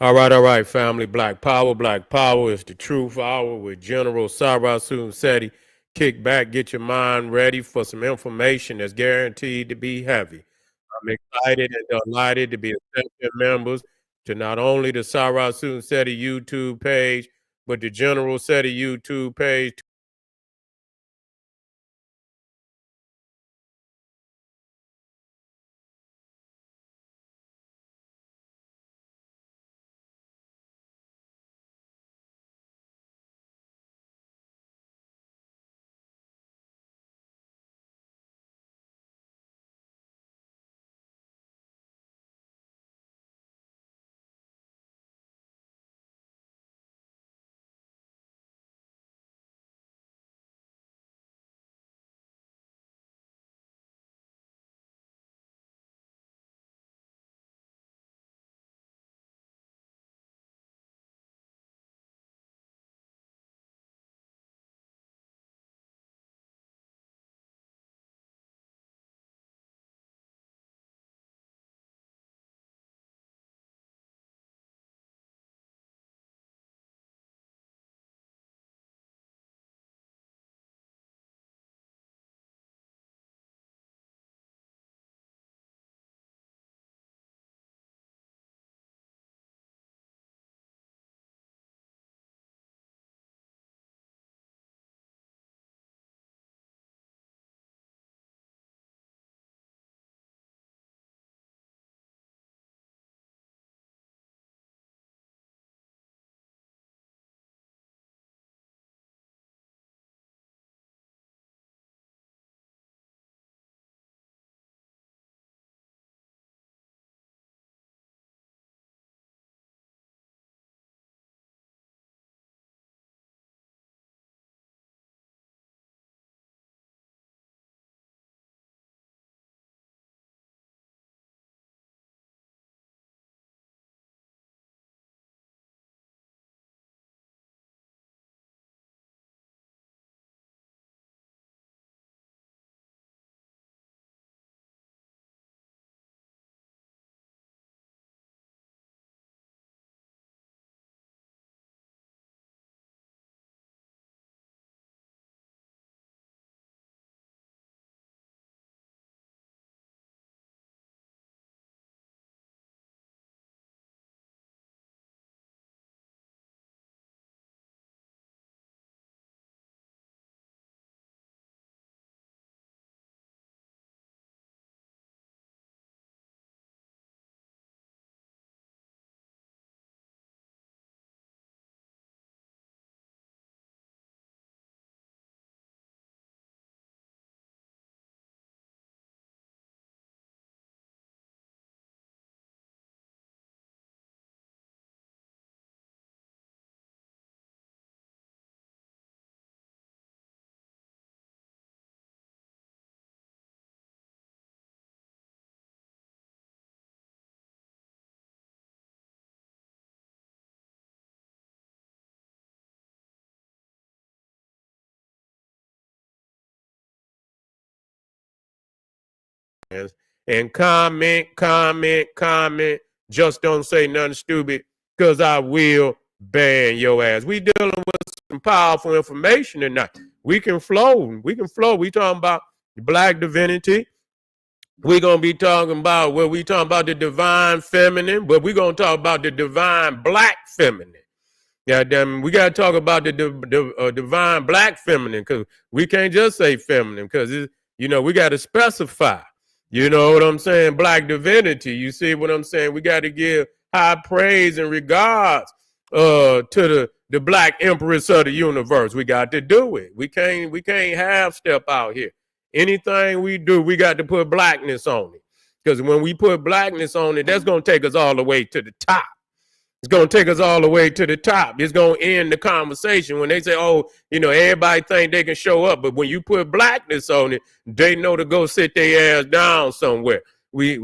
All right, family. Black Power is the truth hour with General Sarah Seti. Kick back, get your mind ready for some information that's guaranteed to be heavy. I'm excited and delighted to be accepting members to not only the Sarah Seti YouTube page, but the General Seti YouTube page. And comment. Just don't say nothing stupid, because I will ban your ass. We dealing with some powerful information tonight. We can flow. We can flow. We talking about black divinity. We're gonna be talking about we talking about the divine feminine, but we're gonna talk about the divine black feminine. Yeah, damn, we gotta talk about the divine black feminine, because we can't just say feminine, because we gotta specify. You know what I'm saying? Black divinity. You see what I'm saying? We got to give high praise and regards to the black empress of the universe. We got to do it. We can't half step out here. Anything we do, we got to put blackness on it. Because when we put blackness on it, that's gonna take us all the way to the top. It's going to take us all the way to the top. It's going to end the conversation when they say, oh, everybody think they can show up. But when you put blackness on it, they know to go sit their ass down somewhere. We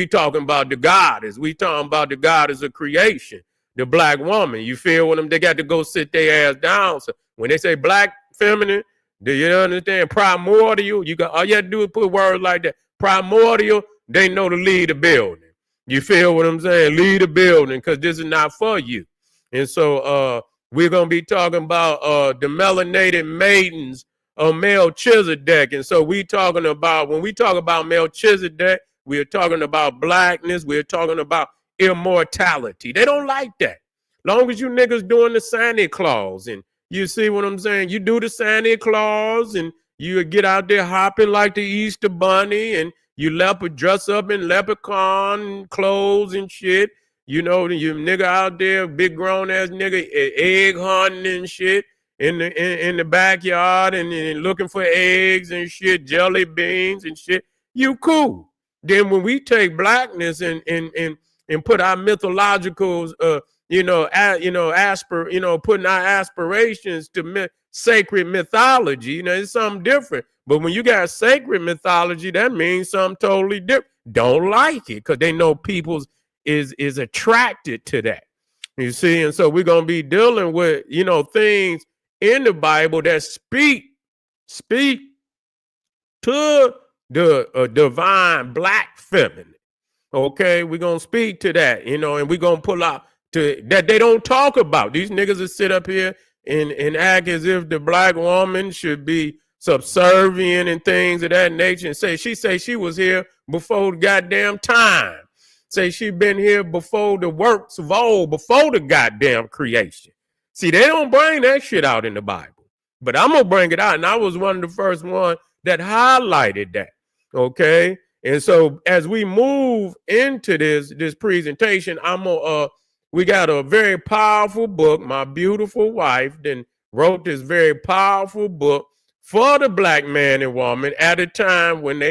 talking about the goddess. We talking about the goddess of creation, the black woman. You feel what they got to go sit their ass down. So when they say black feminine, do you understand? Primordial, all you have to do is put words like that. Primordial, they know to lead the building. You feel what I'm saying? Leave the building because this is not for you. And so we're going to be talking about the melanated maidens of Melchizedek. And so we talking about, when we talk about Melchizedek, we're talking about blackness. We're talking about immortality. They don't like that. Long as you niggas doing the Santa Claus, and you see what I'm saying? You do the Santa Claus and you get out there hopping like the Easter Bunny, and you dress up in leprechaun clothes and shit. You know, you nigga out there, big grown ass nigga, egg hunting and shit in the backyard and looking for eggs and shit, jelly beans and shit. You cool. Then when we take blackness and put our mythological putting our aspirations to sacred mythology, it's something different. But when you got sacred mythology, that means something totally different. Don't like it because they know people's is attracted to that. You see, and so we're gonna be dealing with things in the Bible that speak to the divine black feminine. Okay, we're gonna speak to that, and we're gonna pull out to that they don't talk about. These niggas that sit up here and act as if the black woman should be subservient and things of that nature, and say she was here before the goddamn time. Say she been here before the works of old, before the goddamn creation. See, they don't bring that shit out in the Bible, but I'm gonna bring it out, and I was one of the first ones that highlighted that. Okay. And so as we move into this presentation, we got a very powerful book. My beautiful wife then wrote this very powerful book for the black man and woman at a time when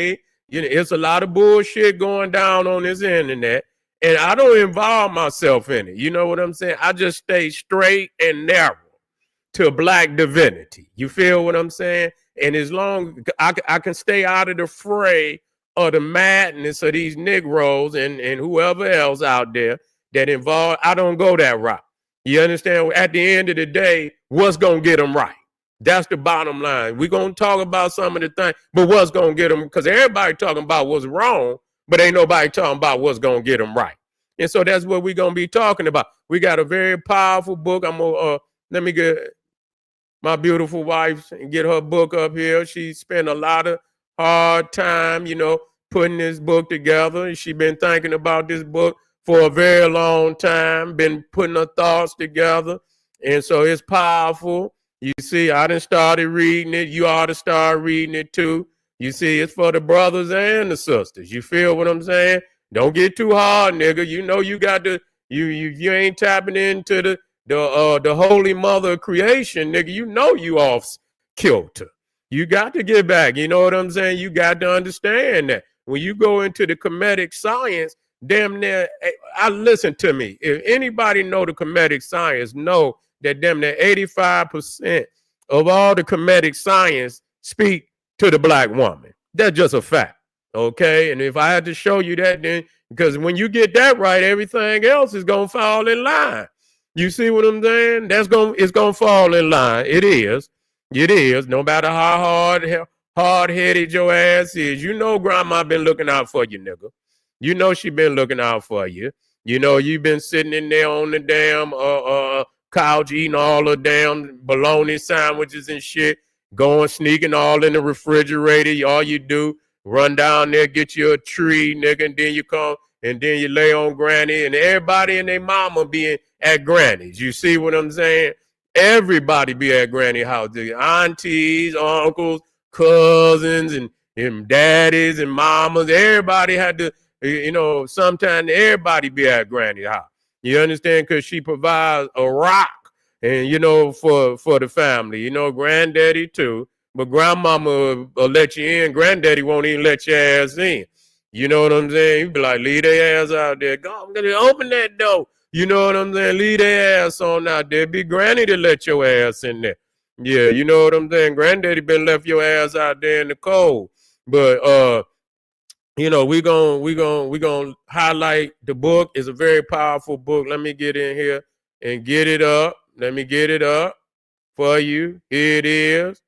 it's a lot of bullshit going down on this internet, and I don't involve myself in it. You know what I'm saying? I just stay straight and narrow to black divinity. You feel what I'm saying? And as long I can stay out of the fray of the madness of these Negroes and whoever else out there that involved, I don't go that route. You understand? At the end of the day, what's going to get them right? That's the bottom line. We're going to talk about some of the things, but what's going to get them? Because everybody talking about what's wrong, but ain't nobody talking about what's going to get them right. And so that's what we're going to be talking about. We got a very powerful book. I'm going to, let me get my beautiful wife and get her book up here. She spent a lot of hard time, putting this book together. And she been thinking about this book for a very long time, been putting her thoughts together. And so it's powerful. You see, I done started reading it. You ought to start reading it too. You see, it's for the brothers and the sisters. You feel what I'm saying? Don't get too hard, nigga. You got to, you ain't tapping into the holy mother of creation, nigga. You off kilter. You got to get back. You know what I'm saying? You got to understand that when you go into the Kemetic science, damn near, listen to me. If anybody know the Kemetic science, know that damn near 85% of all the Kemetic science speak to the black woman. That's just a fact. Okay. And if I had to show you that, then because when you get that right, everything else is gonna fall in line. You see what I'm saying? It's gonna fall in line. It is. No matter how hard-headed your ass is. Grandma been looking out for you, nigga. She been looking out for you. You've been sitting in there on the damn couch eating all the damn bologna sandwiches and shit, going sneaking all in the refrigerator. All you do, run down there, get you a tree, nigga, and then you come and then you lay on granny, and everybody and their mama being at granny's. You see what I'm saying? Everybody be at granny house. The aunties, uncles, cousins, and daddies and mamas. Everybody had to, sometimes everybody be at granny house. You understand? Because she provides a rock, and for the family. Granddaddy too, but grandmama will let you in. Granddaddy won't even let your ass in. You know what I'm saying? You be like, leave their ass out there. Go, I'm gonna open that door. You know what I'm saying? Leave their ass on out there. Be granny to let your ass in there. Yeah, you know what I'm saying? Granddaddy been left your ass out there in the cold. But we gonna highlight the book. It's a very powerful book. Let me get in here and get it up. Let me get it up for you. Here it is.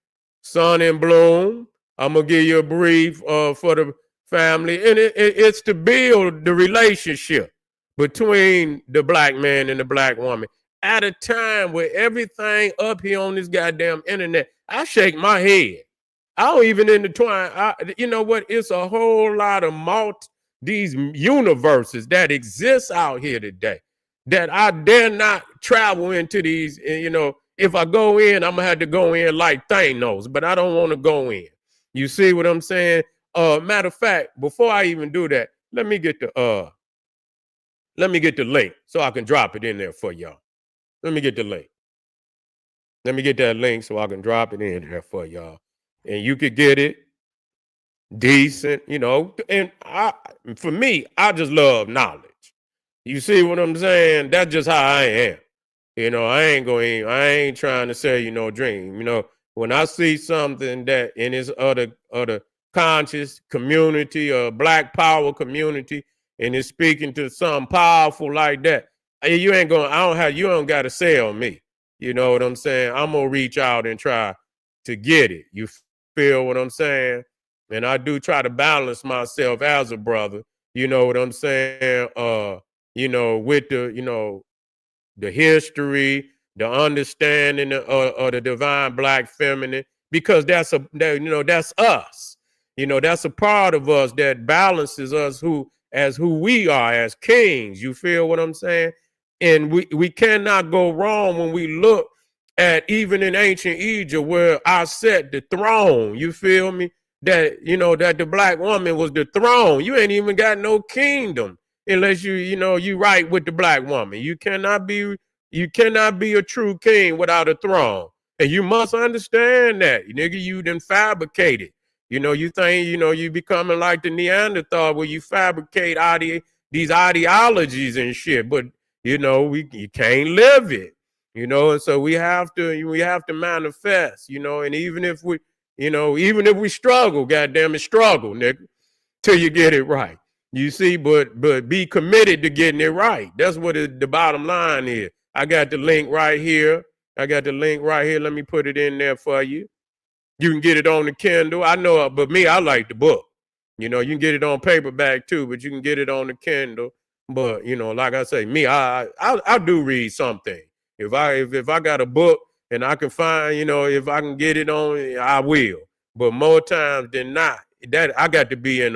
Sun and Bloom. I'm gonna give you a brief for the family, and it's to build the relationship between the black man and the black woman at a time where everything up here on this goddamn internet, I shake my head. I don't even intertwine. You know what? It's a whole lot of these universes that exist out here today that I dare not travel into these. You know, if I go in, I'm gonna have to go in like Thanos, but I don't want to go in. You see what I'm saying? Matter of fact, before I even do that, let me get the link so I can drop it in there for y'all. Let me get the link. Let me get that link so I can drop it in there for y'all. And you could get it decent, you know. And for me, I just love knowledge. You see what I'm saying? That's just how I am. You know, I ain't trying to say, you know, dream. You know, when I see something that in this other conscious community or black power community and it's speaking to something powerful like that, you don't got to sell me. You know what I'm saying? I'm gonna reach out and try to get it. You feel what I'm saying? And I do try to balance myself as a brother. You know what I'm saying? You know, with the history, the understanding of the divine black feminine, because that's us. You know, that's a part of us that balances us who we are as kings. You feel what I'm saying? And we cannot go wrong when we look at even in ancient Egypt where I set the throne. You feel me? That that the black woman was the throne. You ain't even got no kingdom unless you right with the black woman. You cannot be a true king without a throne. And you must understand that. Nigga, you done fabricated. You think, you becoming like the Neanderthal where you fabricate these ideologies and shit, but you can't live it. And so we have to manifest, and even if we struggle, goddamn it, struggle, nigga, till you get it right. You see, but be committed to getting it right. That's what the bottom line is. I got the link right here. Let me put it in there for you. You can get it on the Kindle. I know, but me, I like the book. You can get it on paperback too, but you can get it on the Kindle. But like I say, me, I do read something. If I got a book and I can find, if I can get it on, I will. But more times than not, that I got to be in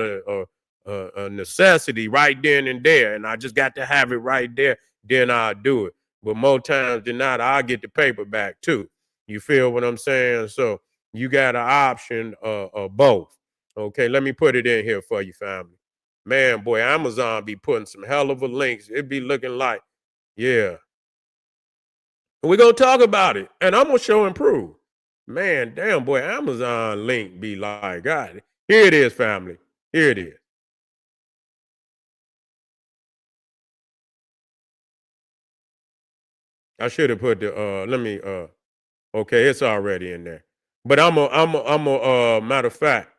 a necessity right then and there, and I just got to have it right there. Then I'll do it. But more times than not, I'll get the paperback too. You feel what I'm saying? So you got an option of both. Okay, let me put it in here for you, family. Man, boy, Amazon be putting some hell of a links. It be looking like, yeah. We're going to talk about it, and I'm going to show and prove. Man, damn, boy, Amazon link be like, God, here it is, family. Here it is. I should have put the, okay, it's already in there. But matter of fact,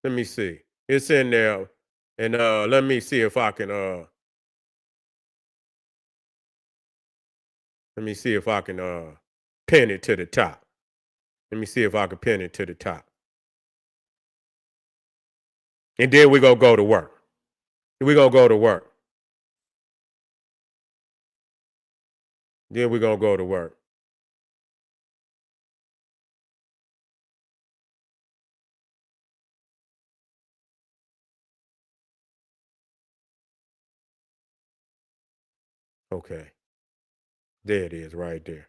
let me see. It's in there. And let me see if I can pin it to the top. Let me see if I can pin it to the top. And then we're gonna go to work. We're gonna go to work. Then we're gonna go to work. Okay. There it is right there.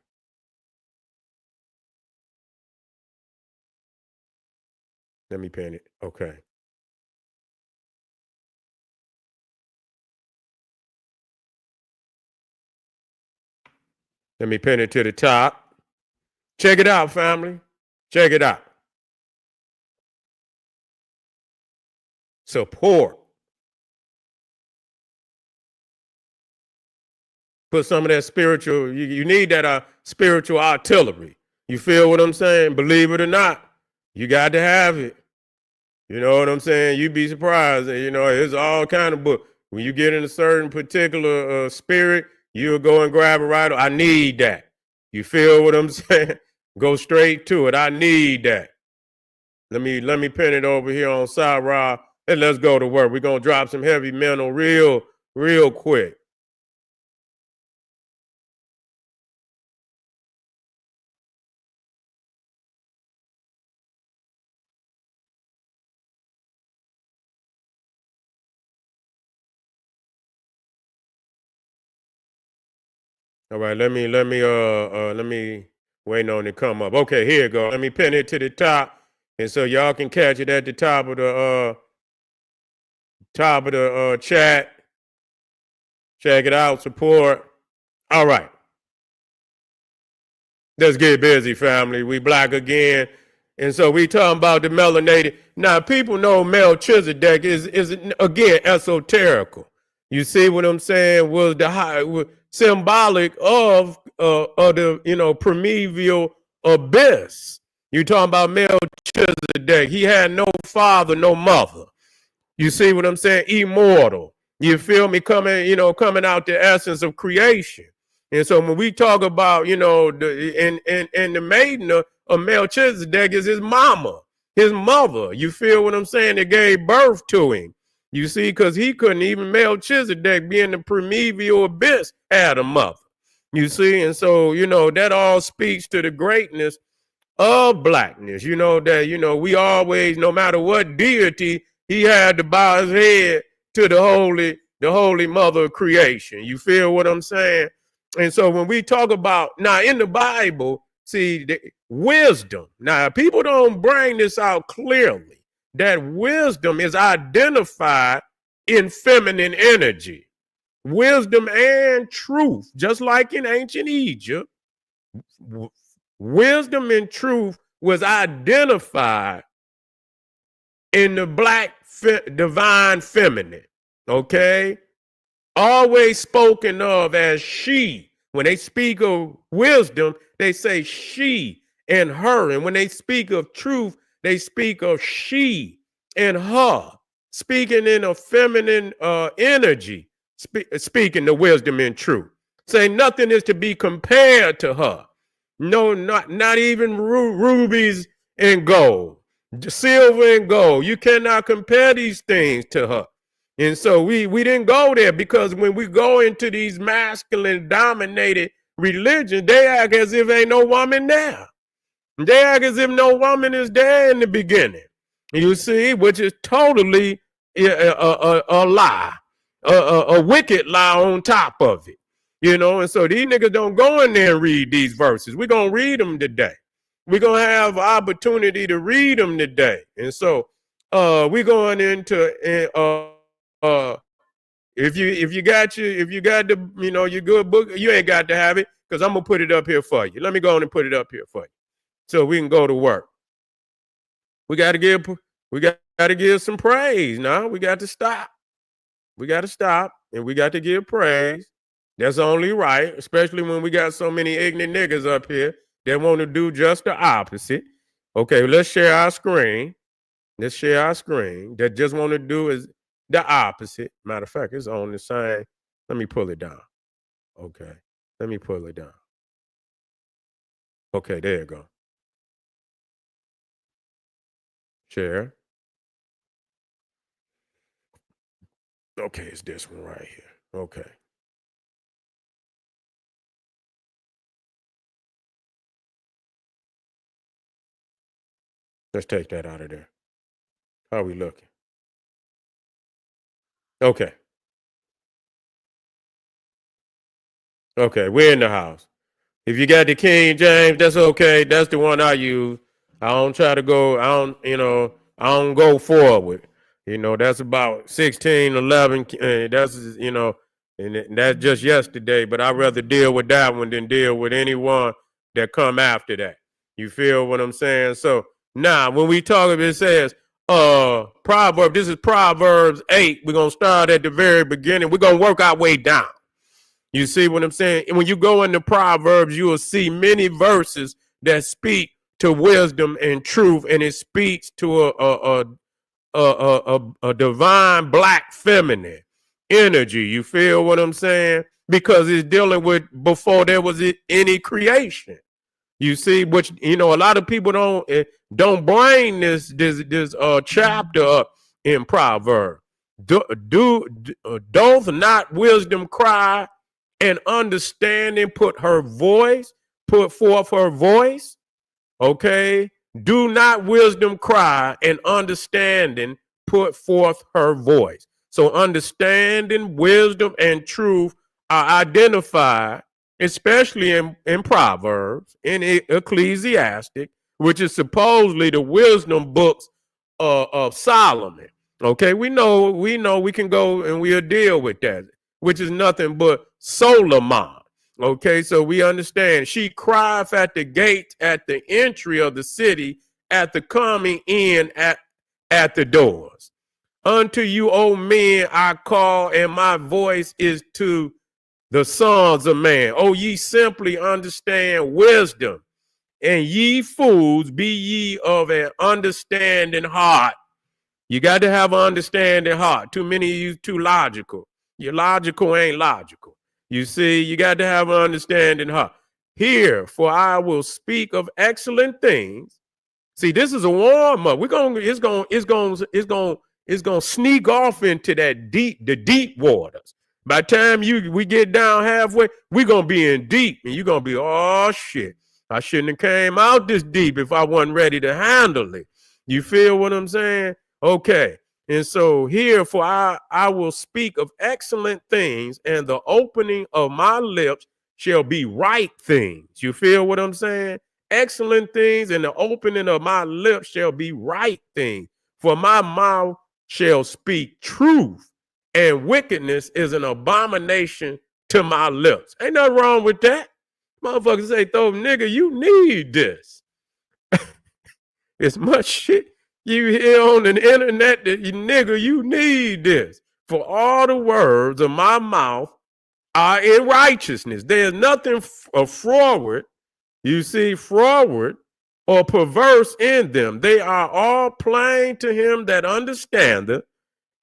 Let me pin it. Okay. Let me pin it to the top. Check it out, family. Check it out. Support. Put some of that spiritual, you need that spiritual artillery. You feel what I'm saying? Believe it or not, you got to have it. You know what I'm saying? You'd be surprised. It's all kind of book. When you get in a certain particular spirit, you'll go and grab it right. I need that. You feel what I'm saying? Go straight to it. I need that. Let me pin it over here on Sarah And let's go to work. We're going to drop some heavy mental real quick. All right, let me wait on it to come up. Okay, here you go. Let me pin it to the top, and so y'all can catch it at the top of the chat. Check it out, support. All right. Let's get busy, family. We black again. And so we talking about the melanated. Now, people know Melchizedek is again esoterical. You see what I'm saying? Was the high symbolic of the primeval abyss. You talking about Melchizedek? He had no father, no mother. You see what I'm saying? Immortal. You feel me? Coming out the essence of creation. And so when we talk about, the maiden of Melchizedek is his mama, his mother. You feel what I'm saying? That gave birth to him. You see, because he couldn't even, Melchizedek being the primeval abyss, had a mother. You see, and so, that all speaks to the greatness of blackness. That, we always, no matter what deity, he had to bow his head to the holy mother of creation. You feel what I'm saying? And so when we talk about, now in the Bible, see, wisdom. Now, people don't bring this out clearly, that wisdom is identified in feminine energy. Wisdom and truth, just like in ancient Egypt, wisdom and truth was identified in the black divine feminine, okay? Always spoken of as she. When they speak of wisdom, they say she and her. And when they speak of truth, they speak of she and her. Speaking in a feminine energy, speaking the wisdom and truth. Say nothing is to be compared to her. No, not even rubies and gold, silver and gold. You cannot compare these things to her. And so we didn't go there, because when we go into these masculine dominated religions, they act as if ain't no woman there. They act as if no woman is there in the beginning. You see, which is totally a lie, a wicked lie on top of it. And so these niggas don't go in there and read these verses. We're going to read them today. We're going to have opportunity to read them today. And so we're going into if you got the your good book, you ain't got to have it, because I'm gonna put it up here for you. Let me go on and put it up here for you, so we can go to work. We got to give some praise. Now we got to stop. We got to stop, and we got to give praise. That's only right, especially when we got so many ignorant niggas up here that want to do just the opposite. Okay, let's share our screen. Let's share our screen. That just want to do is the opposite. Matter of fact, it's on the same. Let me pull it down. Okay. Let me pull it down. Okay, there you go. Share. Okay, it's this one right here. Okay. Let's take that out of there. How are we looking? Okay. Okay, we're in the house. If you got the King James, that's okay. That's the one I use. I don't try to go, I don't go forward. That's about 1611. That's, and that's just yesterday, but I'd rather deal with that one than deal with anyone that come after that. You feel what I'm saying? So now when we talk about it, says, Proverbs, this is Proverbs 8. We're going to start at the very beginning. We're going to work our way down. You see what I'm saying? And when you go into Proverbs, you will see many verses that speak to wisdom and truth, and it speaks to a divine black feminine energy. You feel what I'm saying? Because it's dealing with before there was any creation. You see, which a lot of people don't bring this chapter up in Proverbs. Doth not wisdom cry, and understanding put forth her voice? Okay. Do not wisdom cry, and understanding put forth her voice. So understanding, wisdom, and truth are identified, especially in Proverbs, in Ecclesiastic, which is supposedly the wisdom books of Solomon. Okay, we know we can go and we'll deal with that, which is nothing but Solomon. Okay, so we understand. She crieth at the gate, at the entry of the city, at the coming in at the doors. Unto you, O men, I call, and my voice is to the sons of man. Oh, ye simply understand wisdom, and ye fools, be ye of an understanding heart. You got to have an understanding heart. Too many of you too logical. Your logical ain't logical. You see, you got to have an understanding heart. Here, for I will speak of excellent things. See, this is a warm up. It's gonna sneak off into the deep waters. By the time we get down halfway, we're gonna be in deep, and you're gonna be, oh shit, I shouldn't have came out this deep if I wasn't ready to handle it. You feel what I'm saying? Okay. And so here, for I will speak of excellent things, and the opening of my lips shall be right things. You feel what I'm saying? Excellent things, and the opening of my lips shall be right things. For my mouth shall speak truth, and wickedness is an abomination to my lips. Ain't nothing wrong with that. Motherfuckers say, though, nigga, you need this. It's much shit you hear on the internet that nigga, you need this. For all the words of my mouth are in righteousness. There's nothing forward, you see, forward or perverse in them. They are all plain to him that understandeth,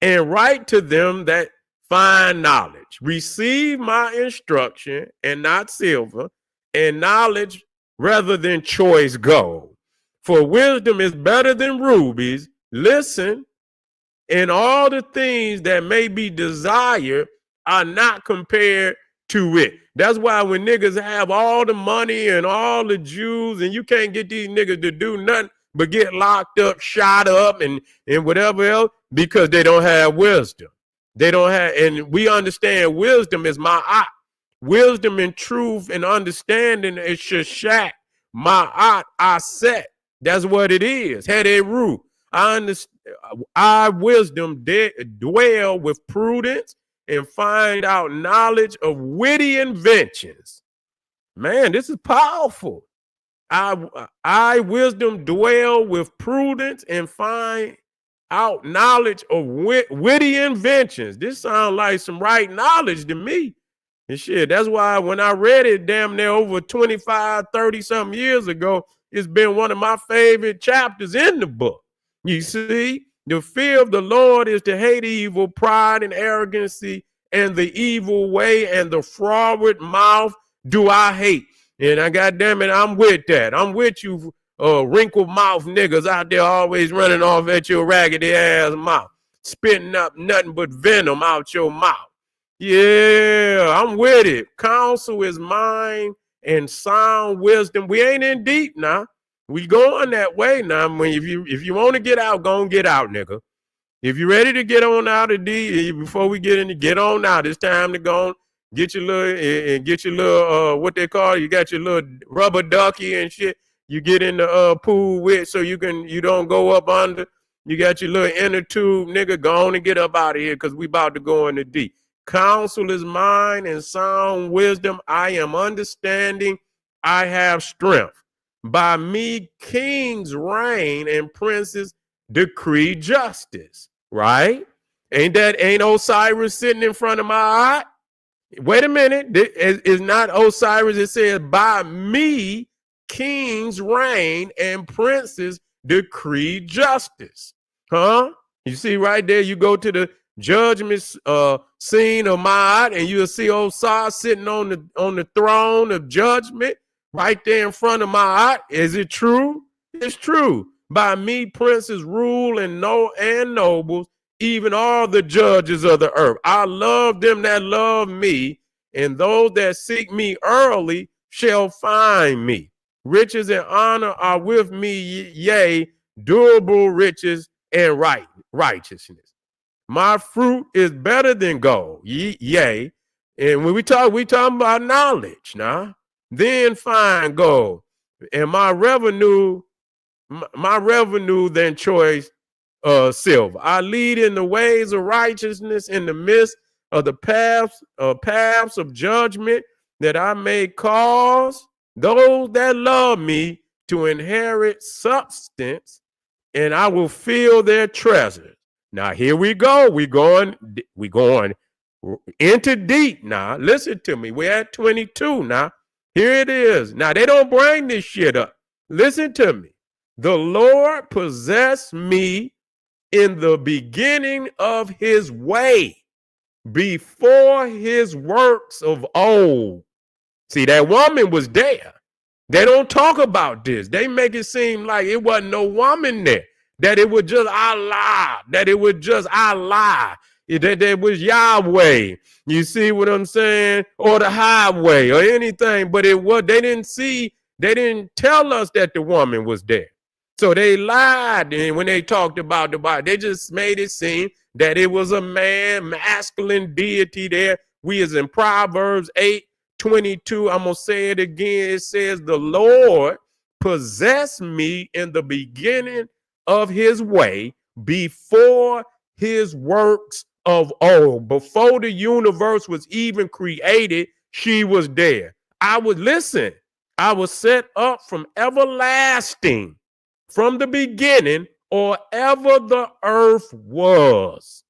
and right to them that find knowledge. Receive my instruction, and not silver, and knowledge rather than choice gold. For wisdom is better than rubies. Listen, and all the things that may be desired are not compared to it. That's why when niggas have all the money and all the Jews, and you can't get these niggas to do nothing but get locked up, shot up, and whatever else, because they don't have wisdom. They don't have, and we understand wisdom is my eye. Wisdom and truth and understanding is shashak. My eye, I set. That's what it is. Heru. I understand. I wisdom dwell with prudence and find out knowledge of witty inventions. Man, this is powerful. I wisdom dwell with prudence and find out knowledge of witty inventions. This sounds like some right knowledge to me. And shit, that's why when I read it damn near over 25, 30 something years ago, it's been one of my favorite chapters in the book. You see, the fear of the Lord is to hate evil, pride and arrogancy, and the evil way and the froward mouth do I hate. And I goddamn it, I'm with that. I'm with you, wrinkled mouth niggas out there always running off at your raggedy ass mouth, spitting up nothing but venom out your mouth. Yeah, I'm with it. Counsel is mine and sound wisdom. We ain't in deep now. We going that way now. I mean, if you want to get out, go and get out, nigga. If you're ready to get on out of D, before we get on out, it's time to go on, get your little what they call it, you got your little rubber ducky and shit. You get in the pool with, so you don't go up under. You got your little inner tube, nigga. Go on and get up out of here, because we about to go in the D. Counsel is mine and sound wisdom. I am understanding. I have strength. By me, kings reign and princes decree justice. Right? Ain't Osiris sitting in front of my eye? Wait a minute. It's not Osiris. It says, by me, kings reign and princes decree justice. Huh? You see right there, you go to the judgment scene of Ma'at, and you'll see Osiris sitting on the throne of judgment right there in front of Ma'at. Is it true? It's true. By me, princes rule and nobles, even all the judges of the earth. I love them that love me, and those that seek me early shall find me. Riches and honor are with me, yea, durable riches and righteousness. My fruit is better than gold, yea. And when we talking about knowledge now, then fine gold. And my revenue than choice silver. I lead in the ways of righteousness in the midst of the paths of judgment, that I may cause those that love me to inherit substance, and I will fill their treasures. Now here we go. We going into deep now. Listen to me. We're at 22 now. Here it is. Now they don't bring this shit up. Listen to me. The Lord possessed me in the beginning of his way, before his works of old. See, that woman was there. They don't talk about this. They make it seem like it wasn't no woman there, that it was just Allah, that it was Yahweh. You see what I'm saying? Or the highway or anything, but they didn't tell us that the woman was there. So they lied, and when they talked about the Bible, they just made it seem that it was a masculine deity there. We is in Proverbs 8:22. I'm going to say it again. It says, the Lord possessed me in the beginning of his way, before his works of old. Before the universe was even created, she was there. I was set up from everlasting, from the beginning, or ever the earth was.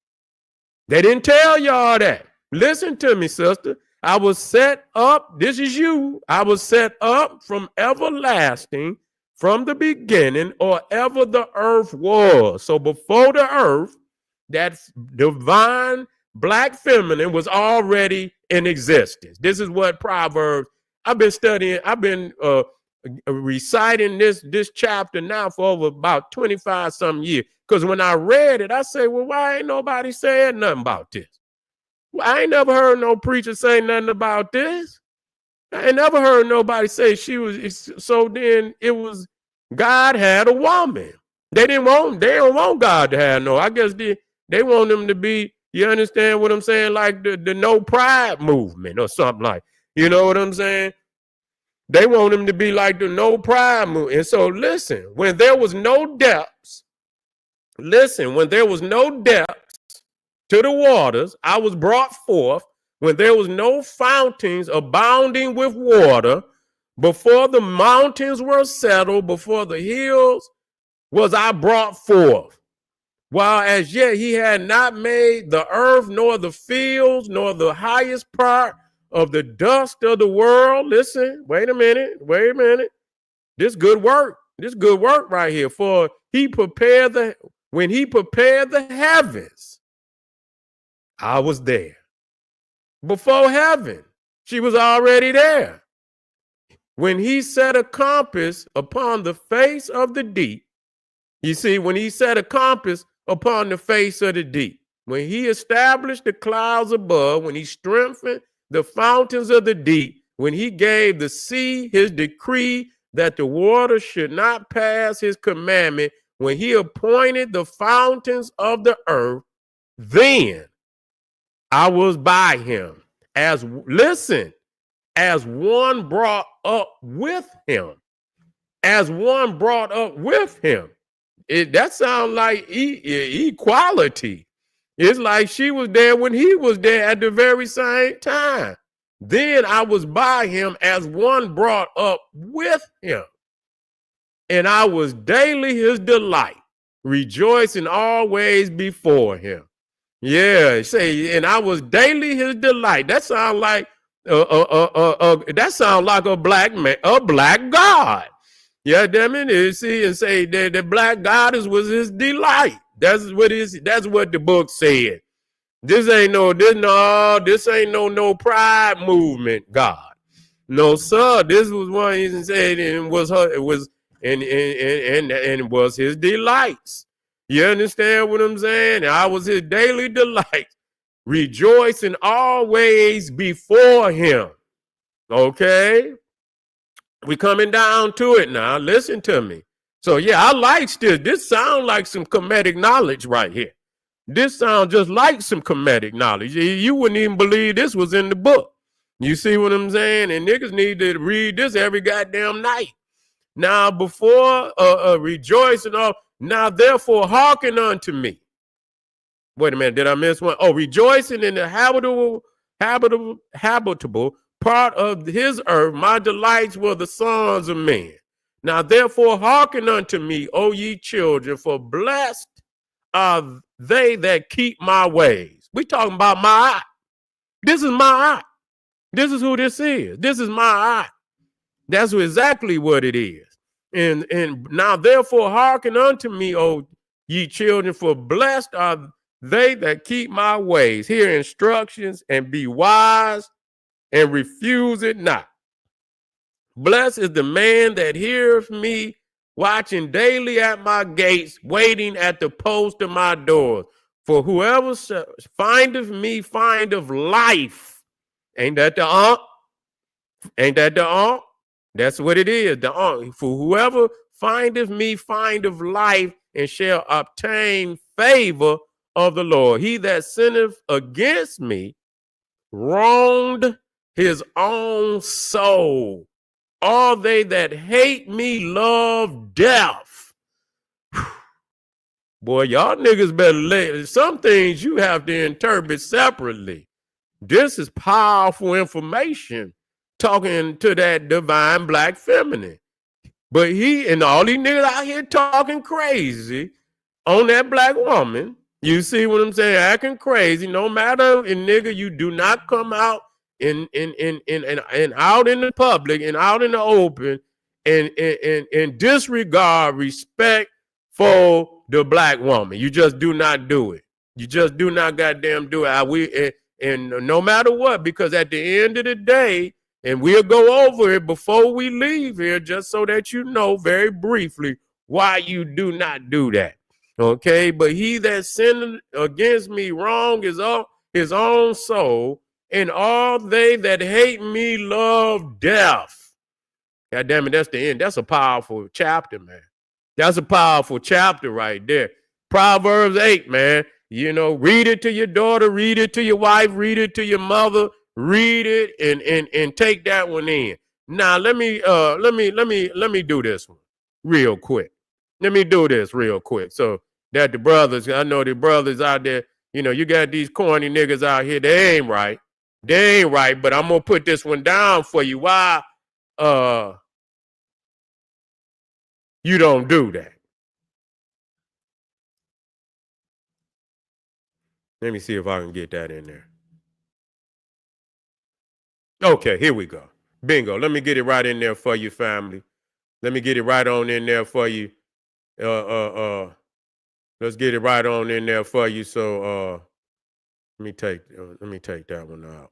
They didn't tell y'all that. Listen to me, sister. I was set up. This is you. I was set up from everlasting, from the beginning, or ever the earth was. So before the earth, that divine black feminine was already in existence. This is what Proverbs, I've been reciting this chapter now for over about 25 some years. Because when I read it, I say, well, why ain't nobody saying nothing about this? Well, I ain't never heard no preacher say nothing about this. I ain't never heard nobody say she was. So then it was, God had a woman. They don't want God to have no. I guess they want them to be, you understand what I'm saying? Like the no pride movement or something like, you know what I'm saying? They want him to be like the no pride movement. And so listen, when there was no depths to the waters, I was brought forth. When there was no fountains abounding with water, before the mountains were settled, before the hills was I brought forth. While as yet he had not made the earth, nor the fields, nor the highest part of the dust of the world. Listen, wait a minute. This good work right here. For when he prepared the heavens, I was there. Before heaven, she was already there. When he set a compass upon the face of the deep, you see, when he set a compass upon the face of the deep, when he established the clouds above, when he strengthened the fountains of the deep, when he gave the sea his decree that the water should not pass his commandment, when he appointed the fountains of the earth, then I was by him as one brought up with him. That sounds like equality. It's like she was there when he was there at the very same time. Then I was by him as one brought up with him. And I was daily his delight, rejoicing always before him. Yeah, say, and I was daily his delight. That sounds like a black man, a black God. Yeah, damn it. See, and say that the black goddess was his delight. That's what the book said. This ain't no pride movement, God. No, sir. This was one he said, and it was and was his delights. You understand what I'm saying? I was his daily delight, rejoicing always before him. Okay? We coming down to it now. Listen to me. So yeah, I like this. This sounds like some comedic knowledge right here. This sounds just like some comedic knowledge. You wouldn't even believe this was in the book. You see what I'm saying? And niggas need to read this every goddamn night. Now, before rejoicing, now therefore hearken unto me. Wait a minute, did I miss one? Oh, rejoicing in the habitable part of his earth, my delights were the sons of men. Now, therefore, hearken unto me, O ye children, for blessed are they that keep my ways. We talking about my eye. This is my eye. This is who this is. This is my eye. That's exactly what it is. And now, therefore, hearken unto me, O ye children, for blessed are they that keep my ways. Hear instructions and be wise and refuse it not. Blessed is the man that heareth me, watching daily at my gates, waiting at the post of my doors. For whoever findeth me findeth life. Ain't that the aunt? Ain't that the aunt? That's what it is. The aunt. For whoever findeth me findeth life and shall obtain favor of the Lord. He that sinneth against me wronged his own soul. All they that hate me love death. Boy, y'all niggas better some things you have to interpret separately. This is powerful information talking to that divine black feminine. But he and all these niggas out here talking crazy on that black woman. You see what I'm saying? Acting crazy. No matter, and nigga, you do not come out and out in the public and out in the open and disregard respect for the black woman. You just do not do it. You just do not goddamn do it. And no matter what, because at the end of the day, and we'll go over it before we leave here, just so that you know very briefly why you do not do that. Okay, but he that sinned against me wrong is his own soul, and all they that hate me love death. God damn it, that's the end. That's a powerful chapter, man. That's a powerful chapter right there. Proverbs 8, man. You know, read it to your daughter, read it to your wife, read it to your mother, read it and take that one in. Now let me do this one real quick. Let me do this real quick. So that the brothers, I know the brothers out there, you know, you got these corny niggas out here, they ain't right. They ain't right, but I'm gonna put this one down for you. Why you don't do that? Let me see if I can get that in there. Okay, here we go. Bingo. Let me get it right in there for you, family. Let me get it right on in there for you. Let's get it right on in there for you. So let me take that one out.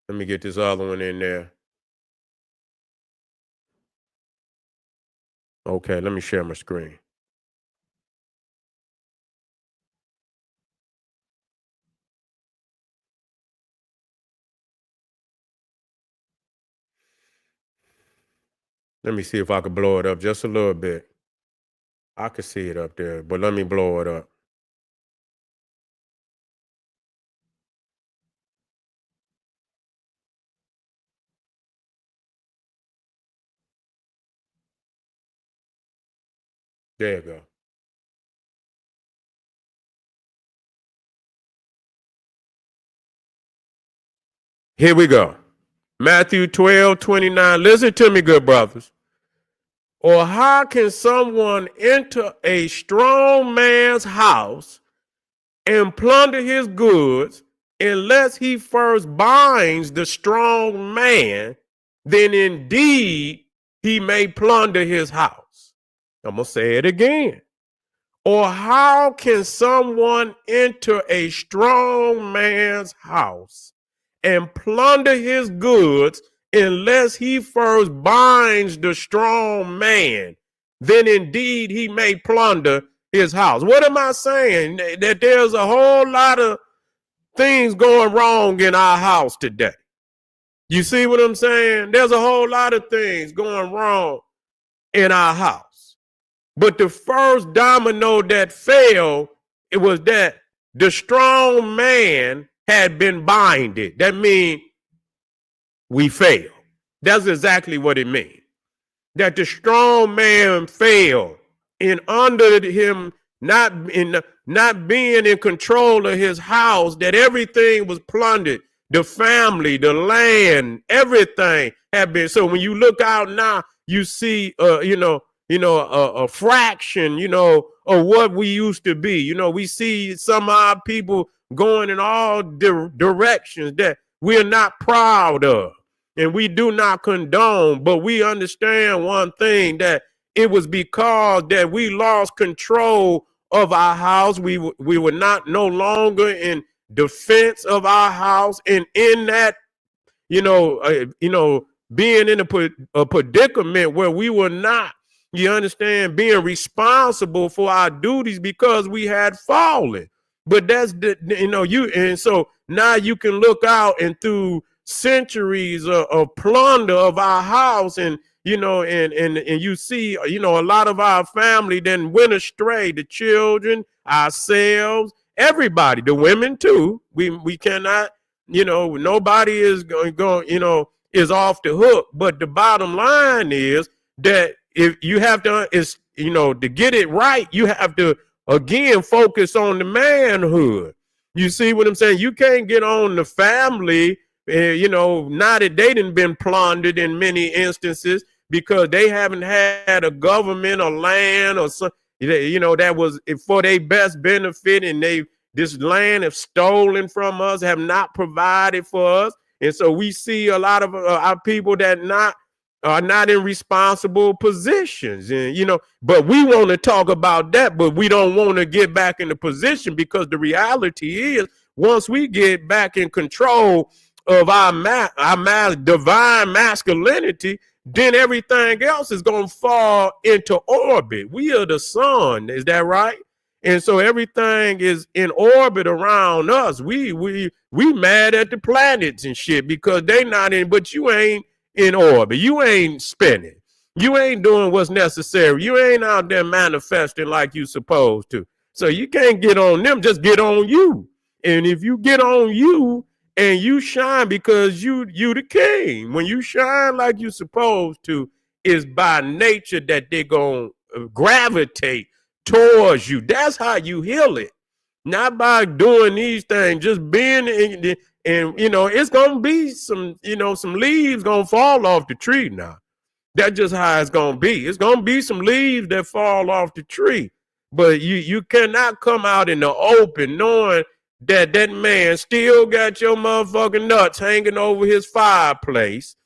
Let me get this other one in there. Okay, let me share my screen. Let me see if I can blow it up just a little bit. I can see it up there, but let me blow it up. There you go. Here we go. Matthew 12:29. Listen to me, good brothers. Or how can someone enter a strong man's house and plunder his goods unless he first binds the strong man? Then indeed he may plunder his house. I'm going to say it again. Or how can someone enter a strong man's house and plunder his goods unless he first binds the strong man, then indeed he may plunder his house. What am I saying? That there's a whole lot of things going wrong in our house today. You see what I'm saying? There's a whole lot of things going wrong in our house. But the first domino that fell, it was that the strong man had been binded. That means we failed. That's exactly what it means. That the strong man failed, and under him not being in control of his house, that everything was plundered. The family, the land, everything had been. So when you look out now, you see, a fraction, of what we used to be. We see some of our people going in all directions that we're not proud of and we do not condone. But we understand one thing, that it was because that we lost control of our house. We were not no longer in defense of our house, and in that, being in a predicament where we were not, you understand, being responsible for our duties because we had fallen. But that's and so now you can look out, and through centuries of plunder of our house, and and you see, a lot of our family then went astray, the children, ourselves, everybody, the women too. We cannot, nobody is going, is off the hook. But the bottom line is that if you have to, to get it right, you have to again focus on the manhood. You see what I'm saying? You can't get on the family, now that they done been plundered in many instances because they haven't had a government or land or something, that was for their best benefit, and this land have stolen from us, have not provided for us. And so we see a lot of our people that are not in responsible positions, and but we want to talk about that, but we don't want to get back in the position, because the reality is, once we get back in control of our divine masculinity, then everything else is going to fall into orbit. We are the sun, is that right? And so everything is in orbit around us. We mad at the planets and shit because they not in, but you ain't in orbit. You ain't spinning. You ain't doing what's necessary. You ain't out there manifesting like you supposed to. So you can't get on them, just get on you. And if you get on you and you shine, because you the king, when you shine like you supposed to, is by nature that they're going to gravitate towards you. That's how you heal it. Not by doing these things, just being in and it's gonna be some leaves gonna fall off the tree now. That's just how it's gonna be. It's gonna be some leaves that fall off the tree. But you cannot come out in the open knowing that man still got your motherfucking nuts hanging over his fireplace.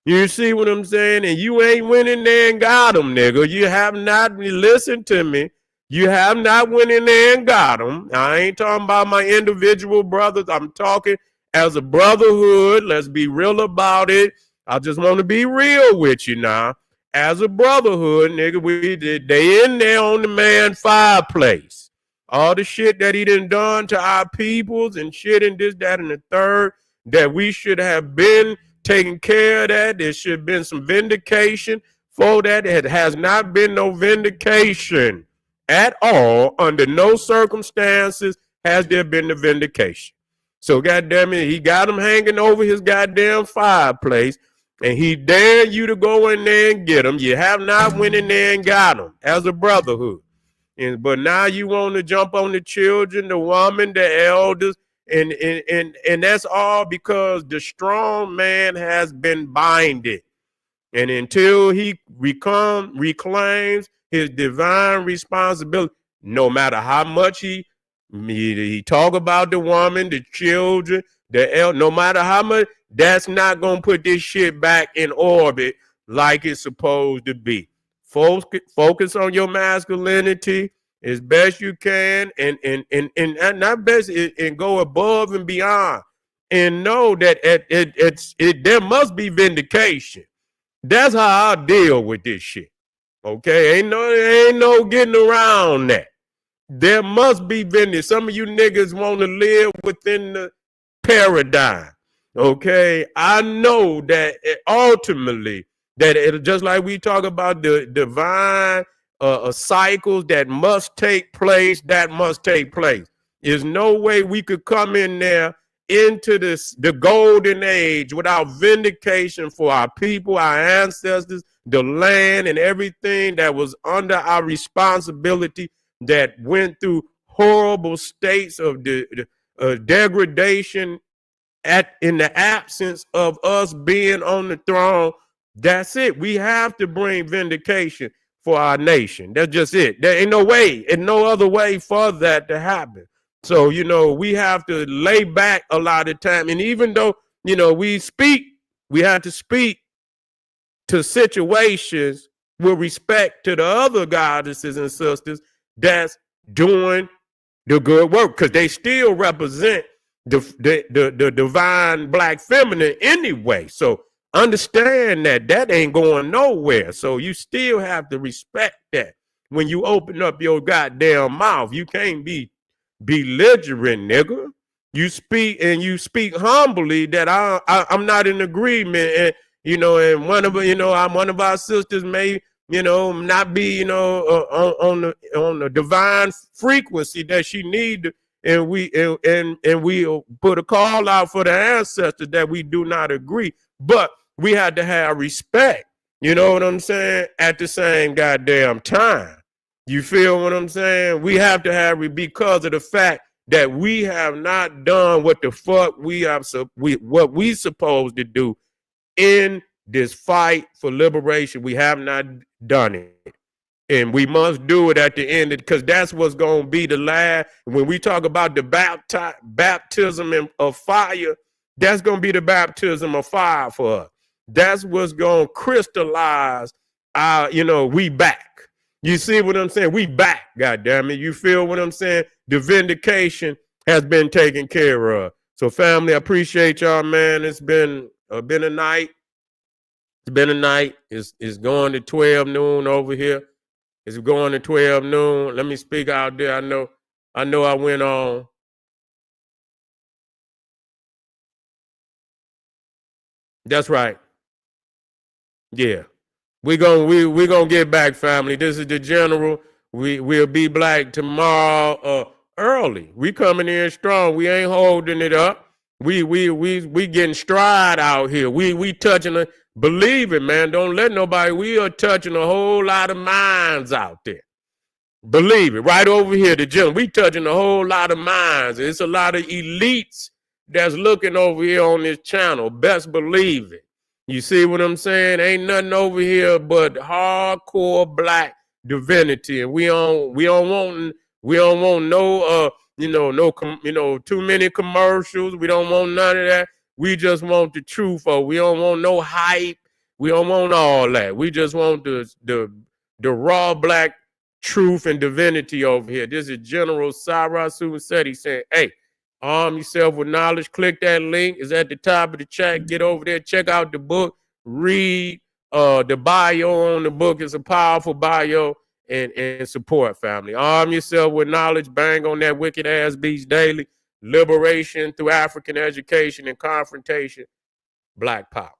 You see what I'm saying? And you ain't went in there and got them, nigga. You have not listened to me. You have not went in there and got them. I ain't talking about my individual brothers. I'm talking as a brotherhood. Let's be real about it. I just want to be real with you now. As a brotherhood, nigga, they in there on the man fireplace. All the shit that he done to our peoples and shit and this, that, and the third, that we should have been taking care of that. There should have been some vindication for that. It has not been no vindication at all. Under no circumstances has there been the vindication. So goddamn it, he got him hanging over his goddamn fireplace, and he dared you to go in there and get him. You have not went in there and got him as a brotherhood. But now you want to jump on the children, the woman, the elders, and that's all because the strong man has been binded. And until he reclaims his divine responsibility, no matter how much he talk about the woman, the children, no matter how much, that's not going to put this shit back in orbit like it's supposed to be. Focus on your masculinity as best you can, and not best, and go above and beyond. and know that there must be vindication. That's how I deal with this shit. Okay, ain't no getting around that. There must be vindication. Some of you niggas want to live within the paradigm. Okay, I know that ultimately that it, just like we talk about the divine cycles that must take place, that must take place. There's no way we could come in there into the golden age without vindication for our people, our ancestors, the land, and everything that was under our responsibility, that went through horrible states of degradation in the absence of us being on the throne. That's it. We have to bring vindication for our nation. That's just it. There ain't no way, and no other way for that to happen. So, we have to lay back a lot of time. And even though, we have to speak to situations with respect to the other goddesses and sisters that's doing the good work, because they still represent the divine black feminine anyway. So understand that ain't going nowhere. So you still have to respect that when you open up your goddamn mouth. You can't be belligerent, nigga. You speak humbly that I'm not in agreement, and and one of our sisters may not be on the divine frequency that she need, and we put a call out for the ancestors that we do not agree, but we had to have respect. You know what I'm saying? At the same goddamn time. You feel what I'm saying? We have to have it because of the fact that we have not done what the fuck what we supposed to do in this fight for liberation. We have not done it. And we must do it at the end, because that's what's going to be the last. When we talk about the baptism of fire, that's going to be the baptism of fire for us. That's what's going to crystallize our, we back. You see what I'm saying? We back, goddammit. You feel what I'm saying? The vindication has been taken care of. So, family, I appreciate y'all, man. It's been a night. It's been a night. It's going to 12 noon over here. It's going to 12 noon. Let me speak out there. I know I went on. That's right. Yeah. We're gonna get back, family. This is the general. We'll be black tomorrow early. We coming in strong. We ain't holding it up. We getting stride out here. We touching it. Believe it, man. Don't let nobody. We are touching a whole lot of minds out there. Believe it. Right over here, the general. We touching a whole lot of minds. It's a lot of elites that's looking over here on this channel. Best believe it. You see what I'm saying? Ain't nothing over here but hardcore black divinity, and we don't want no too many commercials. We don't want none of that. We just want the truth. We don't want no hype. We don't want all that. We just want the raw black truth and divinity over here. This is General Cyrus Sunseti saying, hey, arm yourself with knowledge. Click that link. It's at the top of the chat. Get over there. Check out the book. Read the bio on the book. It's a powerful bio, and support, family. Arm yourself with knowledge. Bang on that wicked ass beast daily. Liberation through African education and confrontation. Black power.